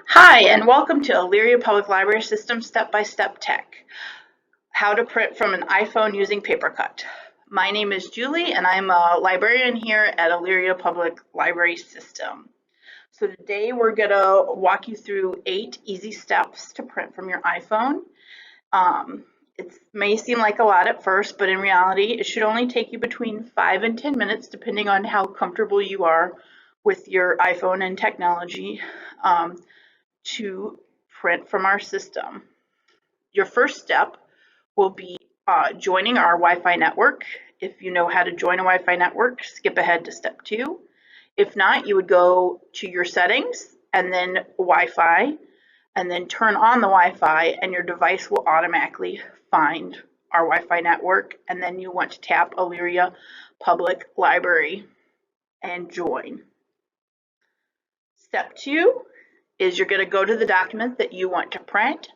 Hi, and welcome to Elyria Public Library System Step-by-Step Tech, how to print from an iPhone using PaperCut. My name is Julie, and I'm a librarian here at Elyria Public Library System. So today we're going to walk you through 8 easy steps to print from your iPhone. It may seem like a lot at first, but in reality, it should only take you between 5 and 10 minutes, depending on how comfortable you are with your iPhone and technology. To print from our system. Your first step will be joining our Wi-Fi network. If you know how to join a Wi-Fi network, skip ahead to step 2. If not, you would go to your settings and then Wi-Fi, and then turn on the Wi-Fi, and your device will automatically find our Wi-Fi network, and then you want to tap Elyria Public Library and join. Step 2 is you're going to go to the document that you want to print,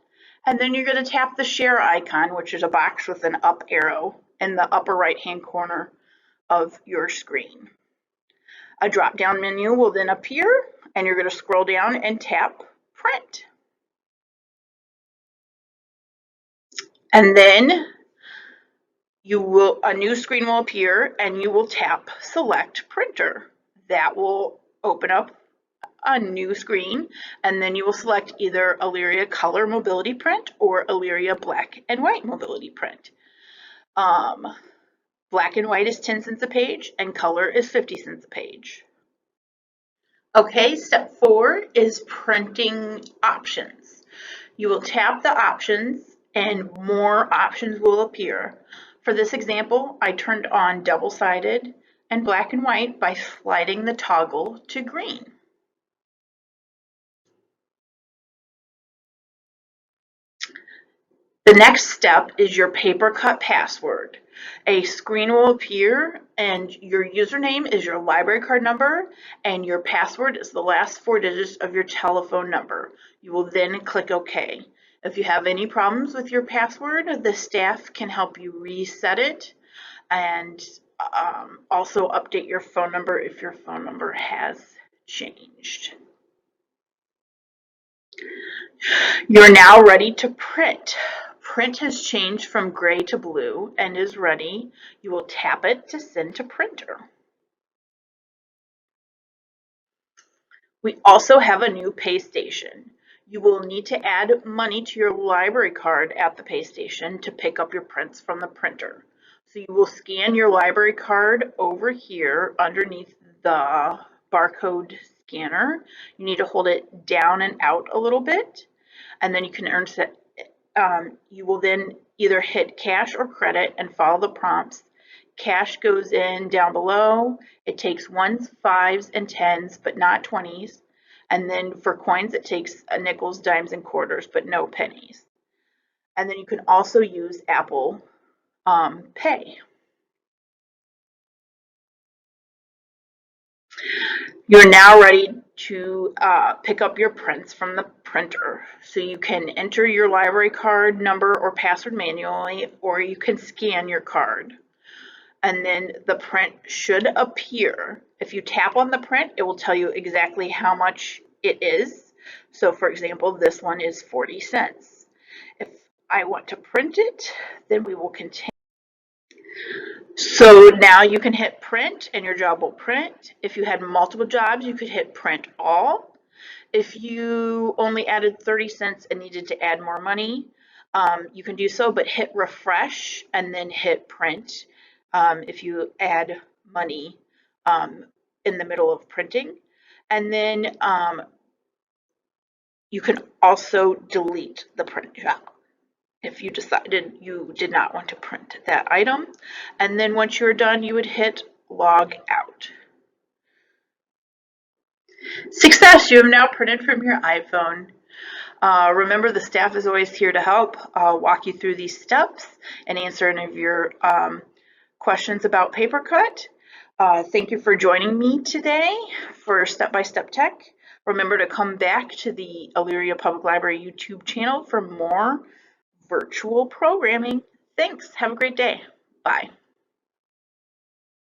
and then you're going to tap the share icon, which is a box with an up arrow in the upper right hand corner of your screen. A drop down menu will then appear, and you're going to scroll down and tap print. And then a new screen will appear, and you will tap select printer. That will open up a new screen, and then you will select either Elyria Color Mobility Print or Elyria Black and White Mobility Print. Black and white is 10 cents a page, and color is 50 cents a page. Okay, step 4 is printing options. You will tap the options, and more options will appear. For this example, I turned on double-sided and black and white by sliding the toggle to green. The next step is your PaperCut password. A screen will appear, and your username is your library card number, and your password is the last 4 digits of your telephone number. You will then click OK. If you have any problems with your password, the staff can help you reset it, and also update your phone number if your phone number has changed. You're now ready to print. Print has changed from gray to blue and is ready. You will tap it to send to printer. We also have a new pay station. You will need to add money to your library card at the pay station to pick up your prints from the printer. So you will scan your library card over here underneath the barcode scanner. You need to hold it down and out a little bit, and then you can earn you will then either hit cash or credit and follow the prompts. Cash goes in down below. It takes 1s, 5s, and 10s, but not 20s. And then for coins, it takes nickels, dimes, and quarters, but no pennies. And then you can also use Apple Pay. You're now ready to pick up your prints from the printer. So you can enter your library card number or password manually, or you can scan your card. And then the print should appear. If you tap on the print, it will tell you exactly how much it is. So for example, this one is 40 cents. If I want to print it, then we will continue. So now you can hit print and your job will print. If you had multiple jobs, you could hit print all. If you only added 30 cents and needed to add more money, you can do so, but hit refresh and then hit print if you add money in the middle of printing. And then you can also delete the print job if you decided you did not want to print that item. And then once you're done, you would hit log out. Success! You have now printed from your iPhone. Remember, the staff is always here to help walk you through these steps and answer any of your questions about PaperCut. Thank you for joining me today for Step-by-Step Tech. Remember to come back to the Elyria Public Library YouTube channel for more virtual programming. Thanks. Have a great day. Bye.